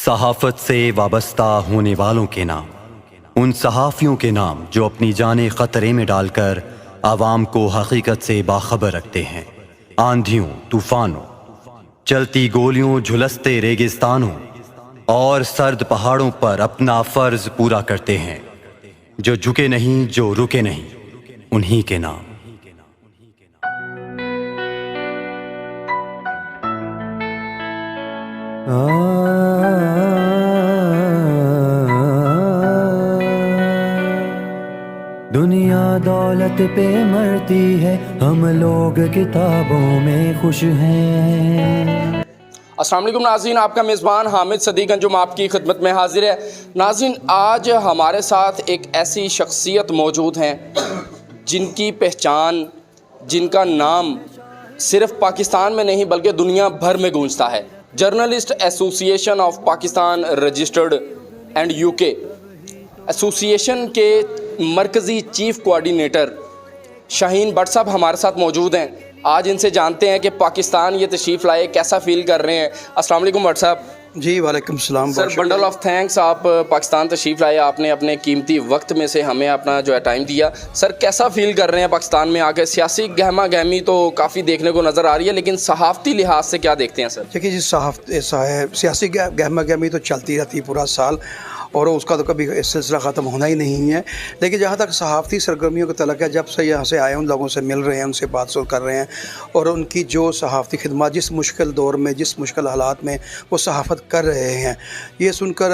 सहाफ़त से वाबस्ता होने वालों के नाम, उन सहाफ़ियों के नाम जो अपनी जानें ख़तरे में डालकर आवाम को हकीकत से बाखबर रखते हैं। आंधियों, तूफ़ानों, चलती गोलियों, झुलसते रेगिस्तानों और सर्द पहाड़ों पर अपना फ़र्ज़ पूरा करते हैं। जो झुके नहीं, जो रुके नहीं, उन्हीं के नाम। दुनिया दौलत पे मरती है, हम लोग किताबों में खुश हैं। अस्सलाम वालेकुम नाज़रीन, आपका मेज़बान हामिद सदीक अंजुम आपकी खिदमत में हाजिर है। नाज़रीन, आज हमारे साथ एक ऐसी शख्सियत मौजूद हैं जिनकी पहचान, जिनका नाम सिर्फ़ पाकिस्तान में नहीं बल्कि दुनिया भर में गूंजता है। Journalist association of Pakistan registered and UK association के मरकज़ी चीफ़ कोऑर्डिनेटर शाहीन भट्ट साहब हमारे साथ मौजूद हैं। आज इनसे जानते हैं कि पाकिस्तान ये तशरीफ़ लाए, कैसा फ़ील कर रहे हैं। अस्सलाम वालेकुम भट्ट साहब। जी वालेकुम सलाम सर, बंडल ऑफ थैंक्स, आप पाकिस्तान तशरीफ़ लाए, आपने अपने कीमती वक्त में से हमें अपना जो है टाइम दिया। सर, कैसा फ़ील कर रहे हैं पाकिस्तान में आके? सियासी गहमा गहमी तो काफ़ी देखने को नज़र आ रही है, लेकिन सहाफ़ती लिहाज से क्या देखते हैं सर? देखिए जी, सियासी गहमा गहमी तो चलती रहती है पूरा साल, और उसका तो कभी सिलसिला ख़त्म होना ही नहीं है। लेकिन जहाँ तक सहाफ़ती सरगर्मियों का तल्लुक़ है, जब से यहाँ से आए उन लोगों से मिल रहे हैं, उनसे बातचीत कर रहे हैं, और उनकी जो सहाफ़ती खिदमत जिस मुश्किल दौर में, जिस मुश्किल हालात में वो सहाफ़त कर रहे हैं, ये सुनकर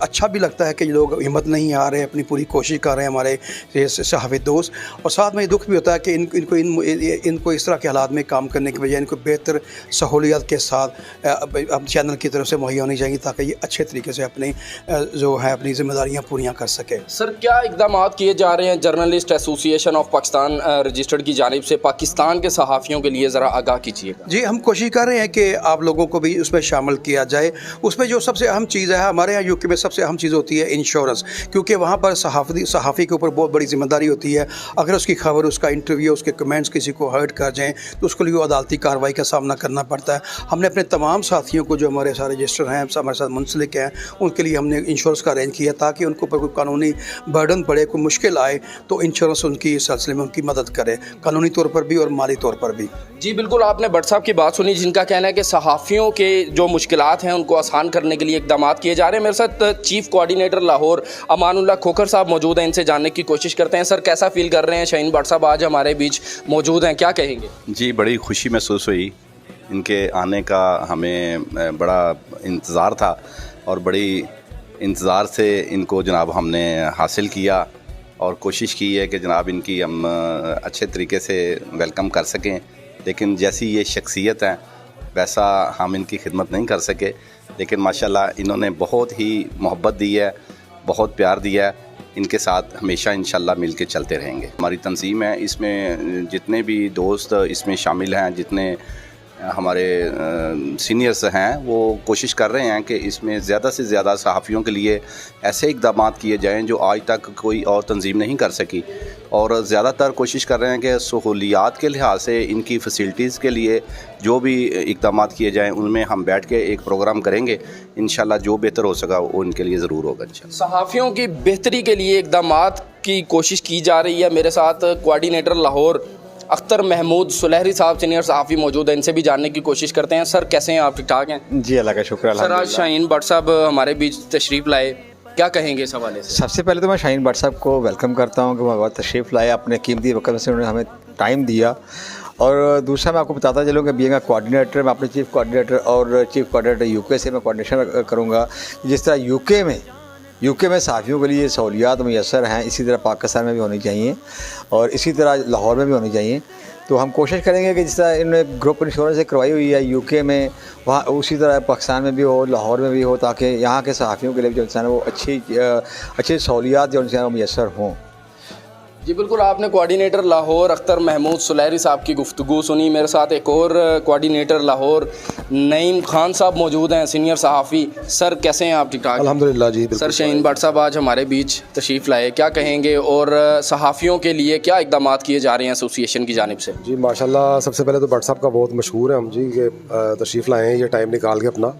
अच्छा भी लगता है कि लोग हिम्मत नहीं आ रहे, अपनी पूरी कोशिश कर रहे हैं हमारे सहाफ़ी दोस्त। और साथ में दुख भी होता है कि इनको इस तरह के हालात में काम करने की बजाय इनको बेहतर सहूलियत के साथ अब चैनल की तरफ से मुहैया होनी चाहिए, ताकि ये अच्छे तरीके से अपनी जो है अपनी ज़िम्मेदारियाँ पूरियाँ कर सके। सर, क्या इक़दाम किए जा रहे हैं journalist association of Pakistan registered की जानिब से पाकिस्तान के सहाफ़ियों के लिए? ज़रा आगाह कीजिएगा। जी, हम कोशिश कर रहे हैं कि आप लोगों को भी उसमें शामिल किया जाए। उसमें जो सबसे अहम चीज़ है, हमारे यहाँ यूके में सबसे अहम चीज़ होती है इंश्योरेंस, क्योंकि वहाँ पर सहाफ़ी के ऊपर बहुत बड़ी ज़िम्मेदारी होती है। अगर उसकी खबर, उसका इंटरव्यू, उसके कमेंट्स किसी को हर्ट कर जाएँ तो उसके लिए अदालती कार्रवाई का सामना करना पड़ता है। हमने अपने तमाम साथियों को जो हमारे सारे रजिस्टर हैं, हमारे साथ मुंसलिक हैं, उनके लिए हमने इंश्योरेंस का अरेंज किया, ताकि उनको पर कोई कानूनी बर्डन पड़े, कोई मुश्किल आए तो इंश्योरेंस उनकी इस सिलसिले में उनकी मदद करे, कानूनी तौर पर भी और माली तौर पर भी। जी बिल्कुल, आपने भट्ट साहब की बात सुनी, जिनका कहना है कि सहाफ़ियों के जो मुश्किलात हैं उनको आसान करने के लिए इक़दाम किए जा रहे हैं। मेरे साथ चीफ़ कोऑर्डिनेटर लाहौर अमानुल्लाह खोखर साहब मौजूद हैं, इनसे जानने की कोशिश करते हैं। सर, कैसा फ़ील कर रहे हैं? शाहीन भट्ट साहब आज हमारे बीच मौजूद हैं, क्या कहेंगे? जी, बड़ी खुशी महसूस हुई, इनके आने का हमें बड़ा इंतज़ार था, और बड़ी इंतज़ार से इनको जनाब हमने हासिल किया, और कोशिश की है कि जनाब इनकी हम अच्छे तरीके से वेलकम कर सकें। लेकिन जैसी ये शख्सियत हैं वैसा हम इनकी खिदमत नहीं कर सके, लेकिन माशाल्लाह इन्होंने बहुत ही मोहब्बत दी है, बहुत प्यार दिया है। इनके साथ हमेशा इंशाल्लाह मिल के चलते रहेंगे। हमारी तंजीम है, इसमें जितने भी दोस्त इसमें शामिल हैं, जितने हमारे सीनियर्स हैं, वो कोशिश कर रहे हैं कि इसमें ज़्यादा से ज़्यादा सहाफ़ियों के लिए ऐसे इक़दाम किए जाएं जो आज तक कोई और तंजीम नहीं कर सकी, और ज़्यादातर कोशिश कर रहे हैं कि सहूलियात के लिहाज से इनकी फ़ैसिलिटीज़ के लिए जो भी इक़दाम किए जाएं उनमें हम बैठ के एक प्रोग्राम करेंगे। इंशाल्लाह जो बेहतर हो सका वो इनके लिए ज़रूर होगा इंशाल्लाह। सहाफ़ियों की बेहतरी के लिए इक़दाम की कोशिश की जा रही है। मेरे साथ कोऑर्डिनेटर लाहौर अख्तर महमूद सुलहरी साहब सीनियर सहाफ़ी मौजूद हैं, इनसे भी जानने की कोशिश करते हैं। सर, कैसे हैं आप? ठीक ठाक हैं? जी, अल्लाह का शुक्र। सर, आज शाहीन भट्ट साहब हमारे बीच तशरीफ़ लाए, क्या कहेंगे इस हवाले से? सबसे पहले तो मैं शाहीन भट्ट साहब को वेलकम करता हूँ कि वो बहुत तशरीफ़ लाए, अपने कीमती वक्त से उन्होंने हमें टाइम दिया। और दूसरा मैं आपको बताता चलूँ कि बीइंग कोऑर्डिनेटर, मैं अपने चीफ़ कोऑर्डिनेटर और चीफ़ कोऑर्डिनेटर यूके से मैं कोऑर्डिनेशन करूँगा। जिस तरह यूके में सहाफ़ियों के लिए सहूलियात मैसर हैं, इसी तरह पाकिस्तान में भी होनी चाहिए, और इसी तरह लाहौर में भी होनी चाहिए। तो हम कोशिश करेंगे कि जिस तरह इन्होंने ग्रुप इंश्योरेंस करवाई हुई है यूके में, वहाँ उसी तरह पाकिस्तान में भी हो, लाहौर में भी हो, ताकि यहाँ के सहाफ़ियों के लिए जो इंसान वो अच्छी सहूलियात जो इंसान मैसर हों। जी बिल्कुल, आपने कोऑर्डिनेटर लाहौर अख्तर महमूद सुलहरी साहब की गुफ्तगू सुनी। मेरे साथ एक और कोऑर्डिनेटर लाहौर नईम खान साहब मौजूद हैं, सीनियर सहाफ़ी। सर, कैसे हैं आप? ठीक ठाक? अल्हम्दुलिल्लाह जी। सर, शाहीन भट्ट साहब आज हमारे बीच तशरीफ़ लाए, क्या कहेंगे, और सहाफ़ियों के लिए क्या इक़दाम किए जा रहे हैं एसोसिएशन की जानिब से? जी माशाल्लाह, सबसे पहले तो भट्ट साहब का बहुत मशहूर है हम जी कि तशरीफ़ लाए हैं, ये टाइम निकाल के अपना,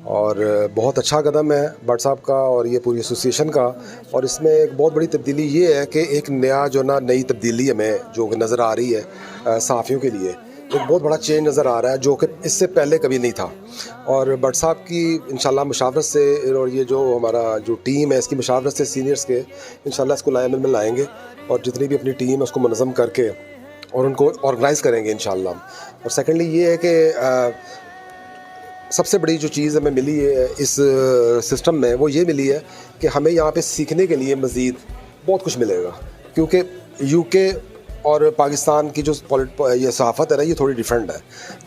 और बहुत अच्छा कदम है भट्ट साहब का और ये पूरी एसोसिएशन का। और इसमें एक बहुत बड़ी तब्दीली ये है कि एक नया जो ना नई तब्दीली हमें जो नज़र आ रही है सहाफ़ियों के लिए, एक बहुत बड़ा चेंज नज़र आ रहा है जो कि इससे पहले कभी नहीं था। और भट्ट साहब की इंशाल्लाह मुशावरत से और ये जो हमारा जो टीम है इसकी मुशावरत से सीनियर्स के इंशाल्लाह इसको लाए में लाएंगे और जितनी भी अपनी टीम है उसको मुनज़्ज़म करके और उनको ऑर्गेनाइज़ करेंगे इंशाल्लाह। और सेकेंडली ये है कि सबसे बड़ी जो चीज़ हमें मिली है इस सिस्टम में वो ये मिली है कि हमें यहाँ पे सीखने के लिए मज़ीद बहुत कुछ मिलेगा, क्योंकि यूके और पाकिस्तान की जो ये सहाफ़त है ना ये थोड़ी डिफरेंट है,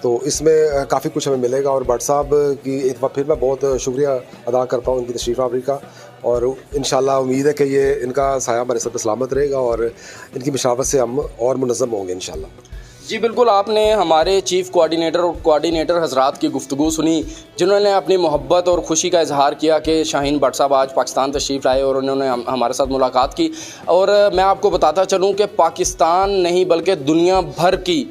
तो इसमें काफ़ी कुछ हमें मिलेगा। और भट्ट साहब की एक बार फिर मैं बहुत शुक्रिया अदा करता हूँ इनकी तशरीफ़ आवरी का, और इंशाल्लाह उम्मीद है कि ये इनका साया हमारे सब पे सलामत रहेगा और इनकी मशावत से हम और मुनज़्ज़म होंगे इंशाल्लाह। जी बिल्कुल, आपने हमारे चीफ़ कोऑर्डिनेटर और कोऑर्डिनेटर हज़रात की गुफ्तगू सुनी जिन्होंने अपनी मोहब्बत और ख़ुशी का इजहार किया कि शाहीन भट्ट साहब आज पाकिस्तान तशरीफ़ लाए और उन्होंने हमारे साथ मुलाकात की। और मैं आपको बताता चलूँ कि पाकिस्तान नहीं बल्कि दुनिया भर की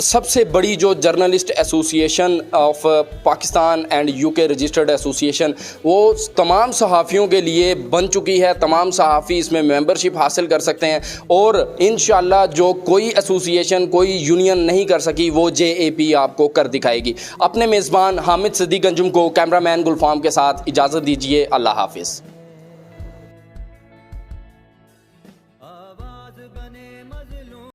सबसे बड़ी जो journalist association of Pakistan and UK registered association वो तमाम सहाफ़ियों के लिए बन चुकी है। तमाम सहाफ़ी इसमें मेंबरशिप हासिल कर सकते हैं और इंशाल्लाह जो कोई एसोसिएशन कोई यूनियन नहीं कर सकी वो JAP आपको कर दिखाएगी। अपने मेज़बान हामिद सदीक अंजुम को कैमरामैन गुलफाम के साथ इजाज़त दीजिए। अल्लाह हाफिज़।